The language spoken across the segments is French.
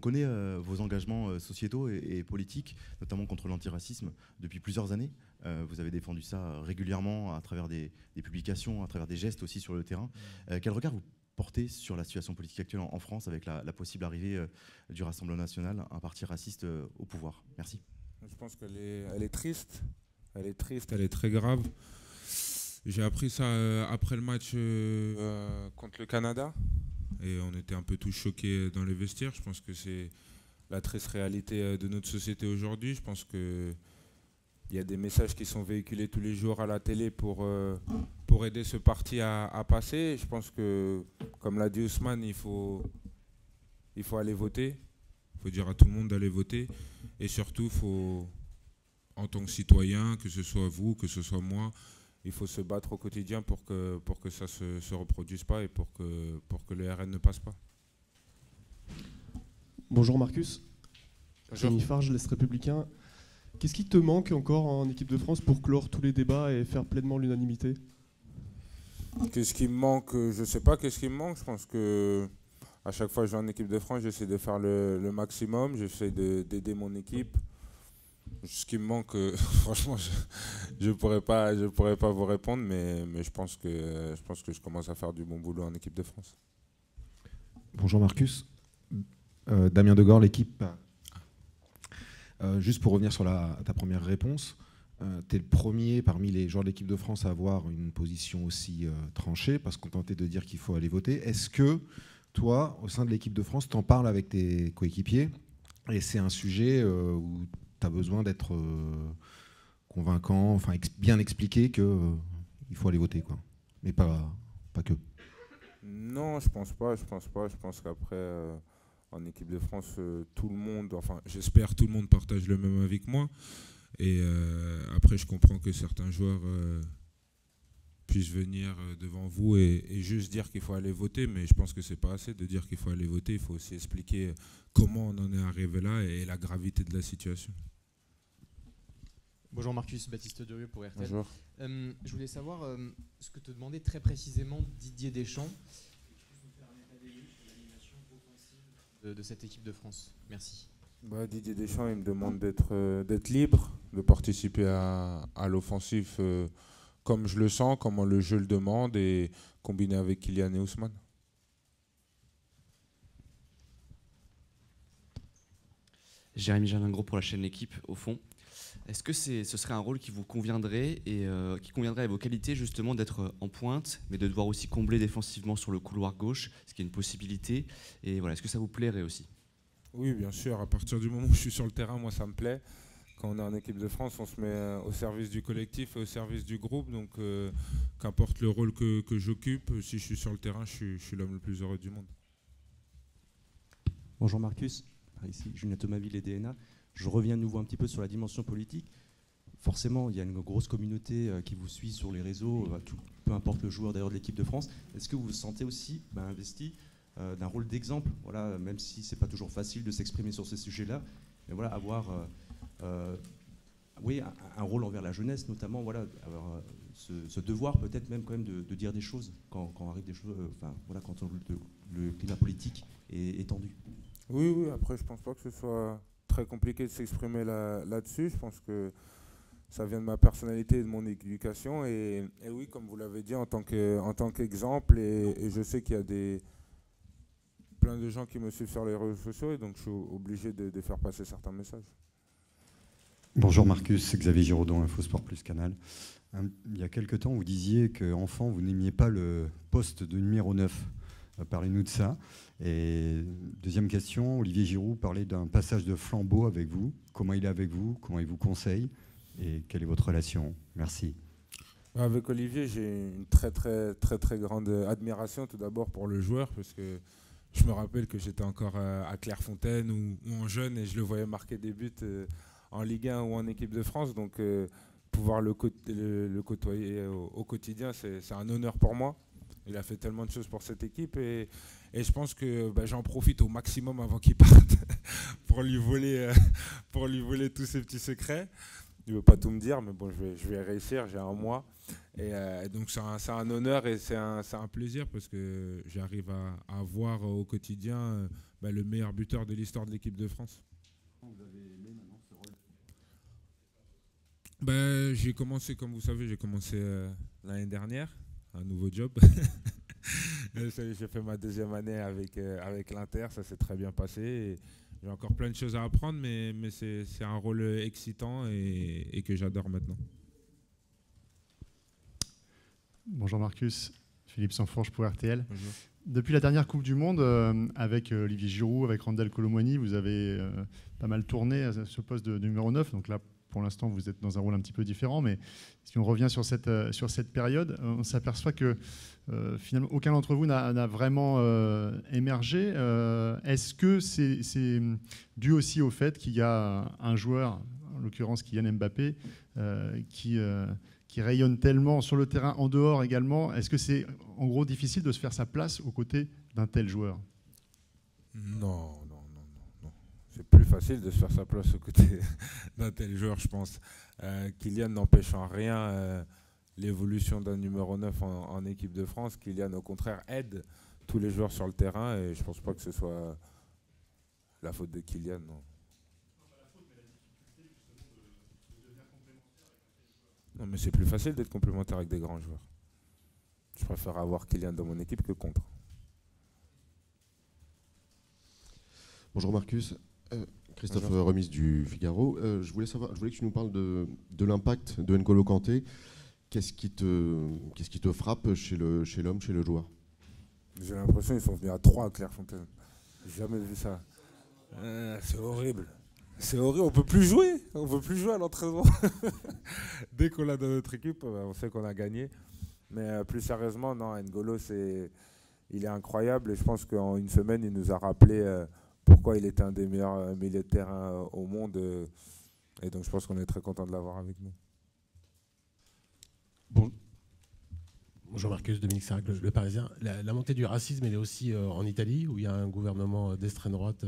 connaît vos engagements sociétaux et politiques, notamment contre l'antiracisme, depuis plusieurs années. Vous avez défendu ça régulièrement à travers des publications, à travers des gestes aussi sur le terrain. Quel regard vous portez sur la situation politique actuelle en France avec la possible arrivée du Rassemblement national, un parti raciste au pouvoir? Merci. Je pense qu'elle est triste. Elle est triste, elle est très grave. J'ai appris ça après le match contre le Canada. Et on était un peu tous choqués dans les vestiaires. Je pense que c'est la triste réalité de notre société aujourd'hui. Je pense qu'il y a des messages qui sont véhiculés tous les jours à la télé pour aider ce parti à passer. Je pense que, comme l'a dit Ousmane, il faut aller voter. Il faut dire à tout le monde d'aller voter. Et surtout, en tant que citoyen, que ce soit vous, que ce soit moi, il faut se battre au quotidien pour que ça ne se reproduise pas et pour que le RN ne passe pas. Bonjour Marcus. Bonjour. Rémi Farge, l'Est républicain. Qu'est-ce qui te manque encore en équipe de France pour clore tous les débats et faire pleinement l'unanimité? Qu'est-ce qui me manque? Je ne sais pas qu'est-ce qui me manque. Je pense que à chaque fois que je vais en équipe de France, j'essaie de faire le maximum. J'essaie d'aider mon équipe. Ce qui me manque, franchement, je pourrais pas vous répondre, mais je pense que je commence à faire du bon boulot en équipe de France. Bonjour Marcus. Damien Degore, l'équipe. Juste pour revenir sur ta première réponse, tu es le premier parmi les joueurs de l'équipe de France à avoir une position aussi tranchée, pas se contenter de dire qu'il faut aller voter. Est-ce que toi, au sein de l'équipe de France, tu en parles avec tes coéquipiers et c'est un sujet où tu as besoin d'être convaincant, enfin bien expliqué qu'il faut aller voter, quoi. Mais pas que. Non, je pense pas. Je pense qu'après, en équipe de France, tout le monde, enfin j'espère tout le monde partage le même avis que moi. Et après, je comprends que certains joueurs puissent venir devant vous et juste dire qu'il faut aller voter, mais je pense que c'est pas assez de dire qu'il faut aller voter. Il faut aussi expliquer comment on en est arrivé là et la gravité de la situation. Bonjour Marcus, Baptiste Durieux pour RTL. Bonjour. Je voulais savoir ce que te demandait très précisément Didier Deschamps. De cette équipe de France. Merci. Didier Deschamps, il me demande d'être libre, de participer à l'offensif comme je le sens, comment le jeu le demande, et combiné avec Kylian et Ousmane. Jérémy Jalingro pour la chaîne L'équipe, au fond. Est-ce que ce serait un rôle qui vous conviendrait et qui conviendrait à vos qualités justement d'être en pointe, mais de devoir aussi combler défensivement sur le couloir gauche, ce qui est une possibilité? Et voilà, est-ce que ça vous plairait aussi? Oui, bien sûr. À partir du moment où je suis sur le terrain, moi, ça me plaît. Quand on est en équipe de France, on se met au service du collectif et au service du groupe. Donc, qu'importe le rôle que j'occupe, si je suis sur le terrain, je suis l'homme le plus heureux du monde. Bonjour Marcus, ici Julien Thomaville et DNA. Je reviens de nouveau un petit peu sur la dimension politique. Forcément, il y a une grosse communauté qui vous suit sur les réseaux, peu importe le joueur d'ailleurs de l'équipe de France. Est-ce que vous vous sentez aussi investi d'un rôle d'exemple, voilà, même si ce n'est pas toujours facile de s'exprimer sur ces sujets-là, mais voilà, avoir un rôle envers la jeunesse, notamment, voilà, avoir ce devoir peut-être même quand même de dire des choses quand arrivent des choses, quand le climat politique est tendu. Oui, après je pense pas que ce soit très compliqué de s'exprimer là-dessus. Je pense que ça vient de ma personnalité et de mon éducation. Et oui, comme vous l'avez dit, en tant qu'exemple, et je sais qu'il y a plein de gens qui me suivent sur les réseaux sociaux, et donc je suis obligé de faire passer certains messages. Bonjour Marcus, c'est Xavier Giraudon, Infosport Plus Canal. Il y a quelque temps, vous disiez qu'enfant, vous n'aimiez pas le poste de numéro 9. Parlez-nous de ça. Et deuxième question, Olivier Giroud parlait d'un passage de flambeau avec vous. Comment il est avec vous? Comment il vous conseille? Et quelle est votre relation? Merci. Avec Olivier, j'ai une très très très très grande admiration tout d'abord pour le joueur, parce que je me rappelle que j'étais encore à Clairefontaine ou en jeune et je le voyais marquer des buts en Ligue 1 ou en équipe de France. Donc pouvoir le côtoyer au quotidien, c'est un honneur pour moi. Il a fait tellement de choses pour cette équipe et je pense que j'en profite au maximum avant qu'il parte pour lui voler tous ses petits secrets. Il ne veut pas tout me dire, mais bon, je vais réussir, j'ai un mois. Et donc c'est un honneur et c'est un plaisir parce que j'arrive à voir au quotidien le meilleur buteur de l'histoire de l'équipe de France. Vous avez aimé maintenant ce rôle? J'ai commencé, comme vous savez, l'année dernière, un nouveau job. J'ai fait ma deuxième année avec l'Inter, ça s'est très bien passé. Et j'ai encore plein de choses à apprendre, mais c'est un rôle excitant et que j'adore maintenant. Bonjour Marcus, Philippe Sanfourche pour RTL. Bonjour. Depuis la dernière Coupe du Monde, avec Olivier Giroud, avec Randal Kolo Muani, vous avez pas mal tourné à ce poste de numéro 9. Donc là, pour l'instant, vous êtes dans un rôle un petit peu différent. Mais si on revient sur cette période, on s'aperçoit que finalement, aucun d'entre vous n'a vraiment émergé. Est-ce que c'est dû aussi au fait qu'il y a un joueur, en l'occurrence Kylian Mbappé, qui rayonne tellement sur le terrain, en dehors également? Est-ce que c'est en gros difficile de se faire sa place aux côtés d'un tel joueur? Non. C'est plus facile de se faire sa place aux côtés d'un tel joueur, je pense. Kylian n'empêche en rien l'évolution d'un numéro 9 en équipe de France. Kylian, au contraire, aide tous les joueurs sur le terrain et je ne pense pas que ce soit la faute de Kylian, non. Non, mais c'est plus facile d'être complémentaire avec des grands joueurs. Je préfère avoir Kylian dans mon équipe que contre. Bonjour Marcus, Christophe Remis du Figaro. Je voulais que tu nous parles de l'impact de N'Golo Kanté. Qu'est-ce qui te frappe chez l'homme, chez le joueur? J'ai l'impression qu'ils sont venus à 3 à Clairefontaine. J'ai jamais vu ça. C'est horrible. C'est horrible, on peut plus jouer à l'entraînement. Dès qu'on l'a dans notre équipe, on sait qu'on a gagné. Mais plus sérieusement, non, N'Golo, il est incroyable et je pense qu'en une semaine, il nous a rappelé pourquoi il était un des meilleurs milieux de terrain au monde. Et donc je pense qu'on est très content de l'avoir avec nous. Bonjour Marcus, Dominique Sarrac, le Parisien. La montée du racisme, elle est aussi en Italie, où il y a un gouvernement d'extrême droite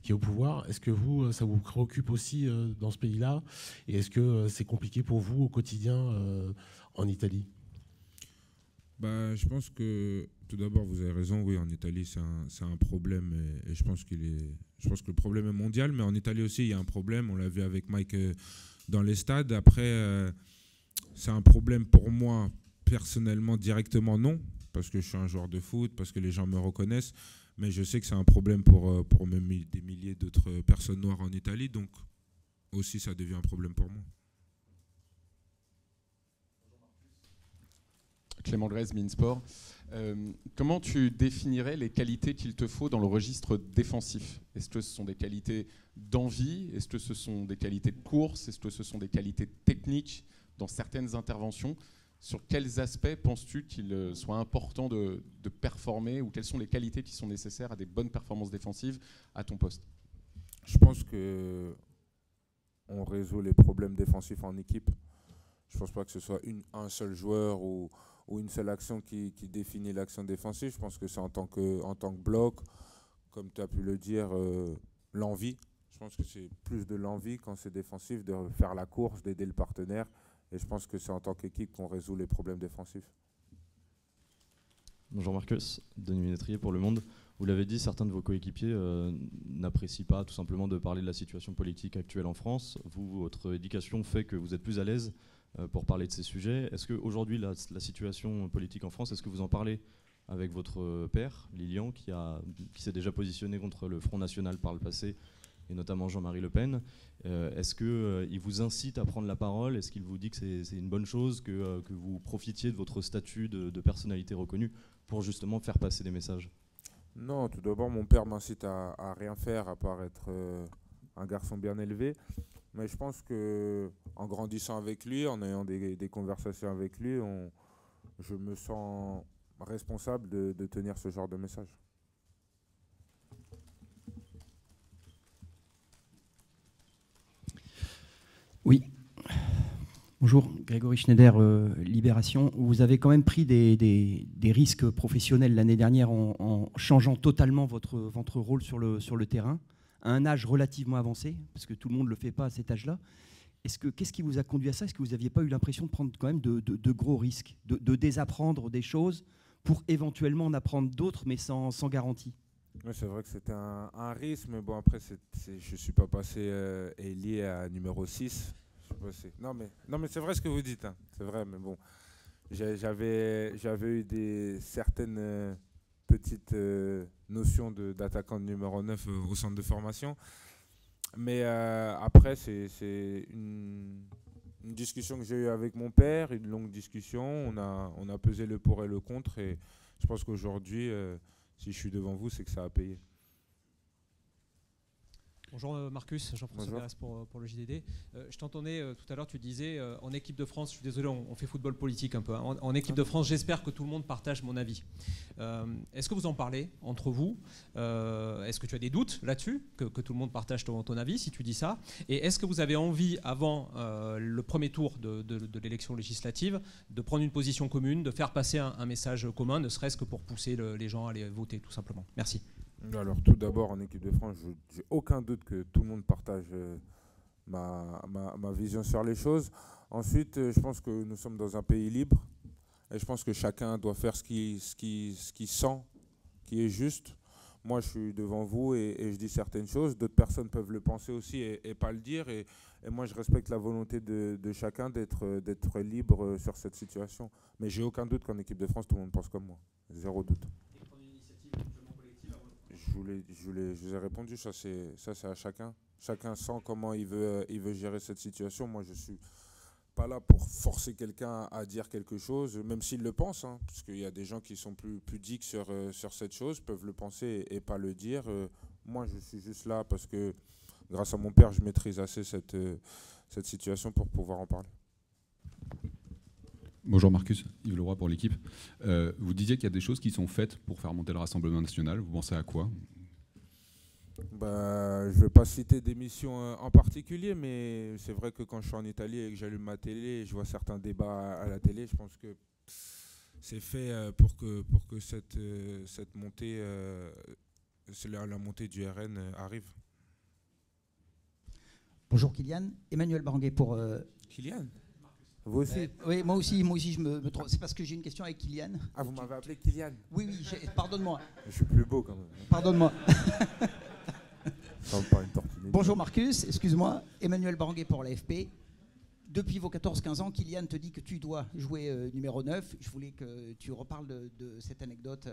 qui est au pouvoir. Est-ce que ça vous préoccupe aussi dans ce pays-là? Et est-ce que c'est compliqué pour vous au quotidien en Italie? Je pense que, tout d'abord, vous avez raison, oui, en Italie, c'est un problème. Et je pense que le problème est mondial, mais en Italie aussi, il y a un problème. On l'a vu avec Mike dans les stades. Après, c'est un problème pour moi. Personnellement, directement, non, parce que je suis un joueur de foot, parce que les gens me reconnaissent, mais je sais que c'est un problème pour des milliers d'autres personnes noires en Italie, donc aussi ça devient un problème pour moi. Clément Grèze, Minsport. Comment tu définirais les qualités qu'il te faut dans le registre défensif? Est-ce que ce sont des qualités d'envie? Est-ce que ce sont des qualités de course? Est-ce que ce sont des qualités techniques dans certaines interventions? Sur quels aspects penses-tu qu'il soit important de performer ou quelles sont les qualités qui sont nécessaires à des bonnes performances défensives à ton poste? Je pense qu'on résout les problèmes défensifs en équipe. Je ne pense pas que ce soit un seul joueur ou une seule action qui définit l'action défensive. Je pense que c'est en tant que bloc, comme tu as pu le dire, l'envie. Je pense que c'est plus de l'envie quand c'est défensif, de faire la course, d'aider le partenaire. Et je pense que c'est en tant qu'équipe qu'on résout les problèmes défensifs. Bonjour Marcus, Denis Ménétrier pour Le Monde. Vous l'avez dit, certains de vos coéquipiers n'apprécient pas tout simplement de parler de la situation politique actuelle en France. Vous, votre éducation fait que vous êtes plus à l'aise pour parler de ces sujets. Est-ce qu'aujourd'hui, la situation politique en France, est-ce que vous en parlez avec votre père, Lilian, qui s'est déjà positionné contre le Front National par le passé, et notamment Jean-Marie Le Pen? Est-ce qu'il vous incite à prendre la parole? Est-ce qu'il vous dit que c'est une bonne chose que vous profitiez de votre statut de personnalité reconnue pour justement faire passer des messages? Non, tout d'abord, mon père m'incite à rien faire à part être un garçon bien élevé. Mais je pense qu'en grandissant avec lui, en ayant des conversations avec lui, je me sens responsable de tenir ce genre de message. Oui. Bonjour, Grégory Schneider, Libération. Vous avez quand même pris des risques professionnels l'année dernière en changeant totalement votre rôle sur le terrain, à un âge relativement avancé, parce que tout le monde ne le fait pas à cet âge-là. Qu'est-ce qui vous a conduit à ça? Est-ce que vous n'aviez pas eu l'impression de prendre quand même de gros risques, de désapprendre des choses pour éventuellement en apprendre d'autres, mais sans garantie? Ouais, c'est vrai que c'était un risque, mais bon, après, je ne suis pas passé ailier à numéro 6. Non, mais c'est vrai ce que vous dites, hein. C'est vrai, mais bon, j'avais eu certaines petites notions d'attaquant de numéro 9 au centre de formation. Mais après, c'est une discussion que j'ai eue avec mon père, une longue discussion. On a pesé le pour et le contre, et je pense qu'aujourd'hui, si je suis devant vous, c'est que ça a payé. Bonjour Marcus, Jean-François Berès pour le JDD. Je t'entendais tout à l'heure, tu disais en équipe de France, je suis désolé, on fait football politique un peu, hein. En équipe de France, j'espère que tout le monde partage mon avis. Est-ce que vous en parlez entre vous? Est-ce que tu as des doutes là-dessus, que tout le monde partage ton avis, si tu dis ça? Et est-ce que vous avez envie, avant le premier tour de l'élection législative, de prendre une position commune, de faire passer un message commun, ne serait-ce que pour pousser les gens à aller voter, tout simplement? Merci. Alors tout d'abord, en équipe de France, j'ai aucun doute que tout le monde partage ma vision sur les choses. Ensuite, je pense que nous sommes dans un pays libre et je pense que chacun doit faire ce qu'il sent qui est juste. Moi, je suis devant vous et je dis certaines choses. D'autres personnes peuvent le penser aussi et pas le dire. Et moi, je respecte la volonté de chacun d'être libre sur cette situation. Mais j'ai aucun doute qu'en équipe de France, tout le monde pense comme moi. Zéro doute. Je vous ai répondu, ça c'est à chacun. Chacun sent comment il veut gérer cette situation. Moi, je ne suis pas là pour forcer quelqu'un à dire quelque chose, même s'il le pense, hein, parce qu'il y a des gens qui sont plus pudiques sur cette chose, peuvent le penser et pas le dire. Moi, je suis juste là parce que, grâce à mon père, je maîtrise assez cette situation pour pouvoir en parler. Bonjour Marcus, Yves Leroy pour l'équipe. Vous disiez qu'il y a des choses qui sont faites pour faire monter le Rassemblement national. Vous pensez à quoi? Je ne vais pas citer d'émissions en particulier, mais c'est vrai que quand je suis en Italie et que j'allume ma télé et je vois certains débats à la télé, je pense que c'est fait pour que cette montée, la montée du RN arrive. Bonjour Kylian, Emmanuel Baranguet pour... Kylian? Vous aussi? Oui, moi aussi je me trompe. C'est parce que j'ai une question avec Kylian. Ah, vous m'avez appelé Kylian? Oui, pardonne-moi. Je suis plus beau quand même. Pardonne-moi. Bonjour Marcus, excuse-moi. Emmanuel Baranguet pour l'AFP. Depuis vos 14-15 ans, Kylian te dit que tu dois jouer numéro 9. Je voulais que tu reparles de cette anecdote,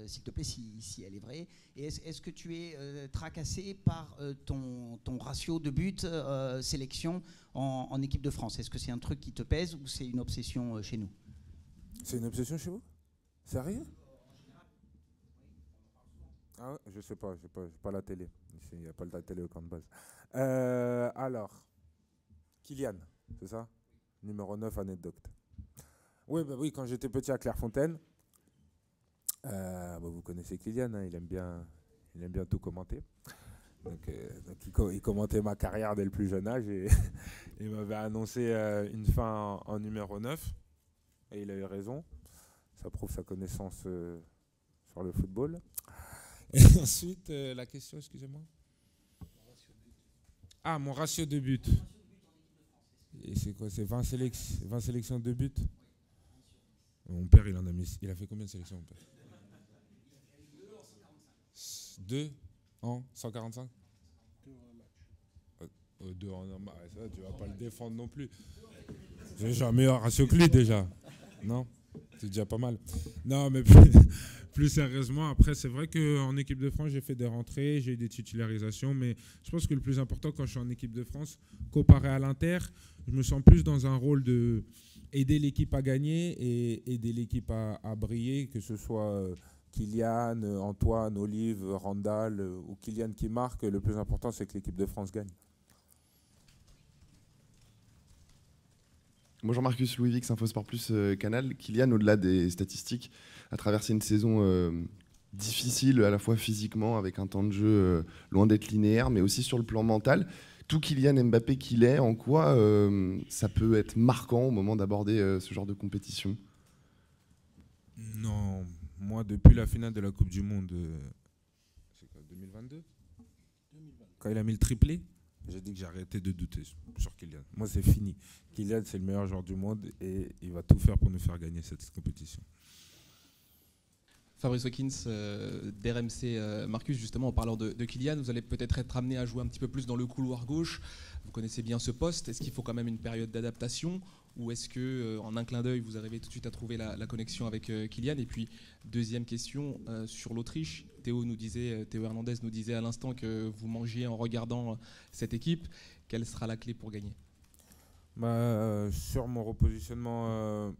s'il te plaît, si elle est vraie. Et est-ce que tu es tracassé par ton ratio de buts sélection en équipe de France? Est-ce que c'est un truc qui te pèse ou c'est une obsession chez nous? C'est une obsession chez vous? Sérieux? Ah ouais, je sais pas, j'ai pas la télé. Il n'y a pas la télé au camp de base. Alors, Kylian. C'est ça? Numéro 9, anecdote. Oui, oui, quand j'étais petit à Clairefontaine, vous connaissez Kylian, hein, il aime bien tout commenter. Donc il commentait ma carrière dès le plus jeune âge et il m'avait annoncé une fin en numéro 9. Et il a eu raison. Ça prouve sa connaissance sur le football. Et ensuite, la question, excusez-moi. Ah, mon ratio de but. Et c'est quoi? C'est 20 sélections de but? Mon père, il a fait combien de sélections, mon père? 2 en 145? 2 en un match. Ça, tu vas pas le défendre non plus. J'ai un meilleur ratio que lui déjà. Non? C'est déjà pas mal. Non, mais plus sérieusement, après, c'est vrai qu'en équipe de France, j'ai fait des rentrées, j'ai eu des titularisations, mais je pense que le plus important quand je suis en équipe de France, comparé à l'Inter, je me sens plus dans un rôle de aider l'équipe à gagner et aider l'équipe à briller, que ce soit Kylian, Antoine, Olive, Randall ou Kylian qui marque. Le plus important, c'est que l'équipe de France gagne. Bonjour Marcus, Louis Vix, Infosport Plus Canal. Kylian, au-delà des statistiques, a traversé une saison difficile à la fois physiquement, avec un temps de jeu loin d'être linéaire, mais aussi sur le plan mental. Tout Kylian Mbappé qu'il est, en quoi ça peut être marquant au moment d'aborder ce genre de compétition? Non, moi depuis la finale de la Coupe du Monde, c'est quoi, 2022 ? Quand il a mis le triplé, J'ai dit que j'arrêtais de douter sur Kylian. Moi, c'est fini. Kylian, c'est le meilleur joueur du monde et il va tout faire pour nous faire gagner cette compétition. Fabrice Hawkins d'RMC. Marcus, justement, en parlant de Kylian, vous allez peut-être être amené à jouer un petit peu plus dans le couloir gauche. Vous connaissez bien ce poste. Est-ce qu'il faut quand même une période d'adaptation ou est-ce que en un clin d'œil, vous arrivez tout de suite à trouver la connexion avec Kylian? Et puis, deuxième question sur l'Autriche. Théo Hernandez nous disait à l'instant que vous mangiez en regardant cette équipe. Quelle sera la clé pour gagner? Sur mon repositionnement,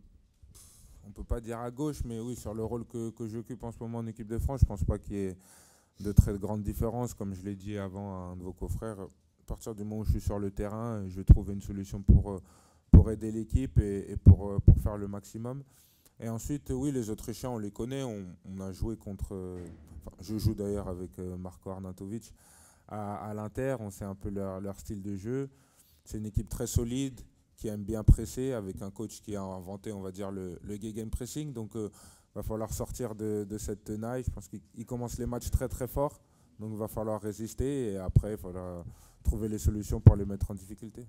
on ne peut pas dire à gauche, mais oui, sur le rôle que j'occupe en ce moment en équipe de France, je ne pense pas qu'il y ait de très grandes différences. Comme je l'ai dit avant à un de vos confrères, à partir du moment où je suis sur le terrain, je vais trouver une solution pour aider l'équipe et pour faire le maximum. Et ensuite, oui, les Autrichiens, on les connaît. On a joué contre... je joue d'ailleurs avec Marko Arnautovic à l'Inter. On sait un peu leur style de jeu. C'est une équipe très solide, qui aime bien presser, avec un coach qui a inventé, on va dire, le gegenpressing. Donc, il va falloir sortir de cette tenaille. Je pense qu'ils commencent les matchs très très fort. Donc, il va falloir résister. Et après, il faudra trouver les solutions pour les mettre en difficulté.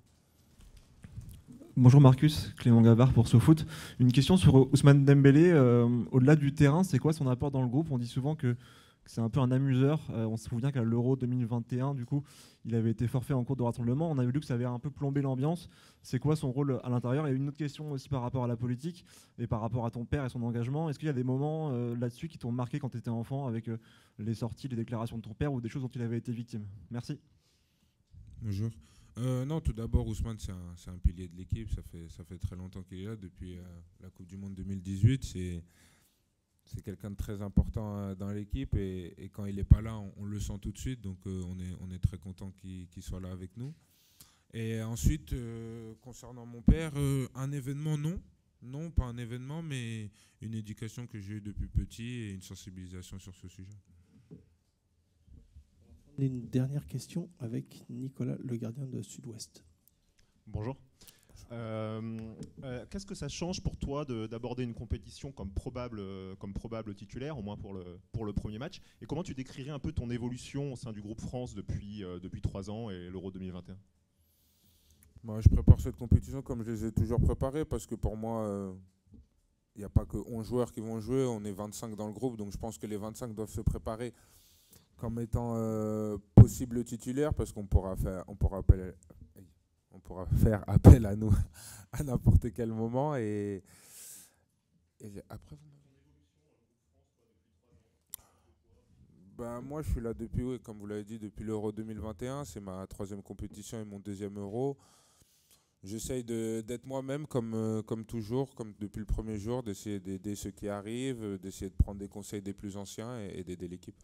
Bonjour Marcus, Clément Gavard pour SoFoot. Une question sur Ousmane Dembélé. Au-delà du terrain, c'est quoi son apport dans le groupe? On dit souvent que c'est un peu un amuseur. On se souvient qu'à l'Euro 2021, du coup, il avait été forfait en cours de rassemblement. On avait vu que ça avait un peu plombé l'ambiance. C'est quoi son rôle à l'intérieur? Et une autre question aussi par rapport à la politique et par rapport à ton père et son engagement. Est-ce qu'il y a des moments là-dessus qui t'ont marqué quand tu étais enfant avec les sorties, les déclarations de ton père ou des choses dont il avait été victime? Merci. Bonjour. Non, tout d'abord, Ousmane, c'est un pilier de l'équipe. Ça fait très longtemps qu'il est là, depuis la Coupe du Monde 2018. C'est quelqu'un de très important dans l'équipe et quand il n'est pas là, on le sent tout de suite. Donc on est très content qu'il soit là avec nous. Et ensuite, concernant mon père, un événement, non. Non, pas un événement, mais une éducation que j'ai eue depuis petit et une sensibilisation sur ce sujet. Une dernière question avec Nicolas, le gardien de Sud-Ouest. Bonjour. Qu'est-ce que ça change pour toi d'aborder une compétition comme probable titulaire, au moins pour le premier match? Et comment tu décrirais un peu ton évolution au sein du groupe France depuis 3 ans et l'Euro 2021? Je prépare cette compétition comme je les ai toujours préparées parce que pour moi, il n'y a pas que 11 joueurs qui vont jouer, on est 25 dans le groupe, donc je pense que les 25 doivent se préparer comme étant possible titulaire parce qu'on pourra faire appel à nous à n'importe quel moment et après moi je suis là depuis, oui, comme vous l'avez dit, depuis l'Euro 2021, c'est ma 3e compétition et mon 2e Euro. J'essaye d'être moi-même comme toujours, comme depuis le premier jour, d'essayer d'aider ceux qui arrivent, d'essayer de prendre des conseils des plus anciens et d'aider l'équipe.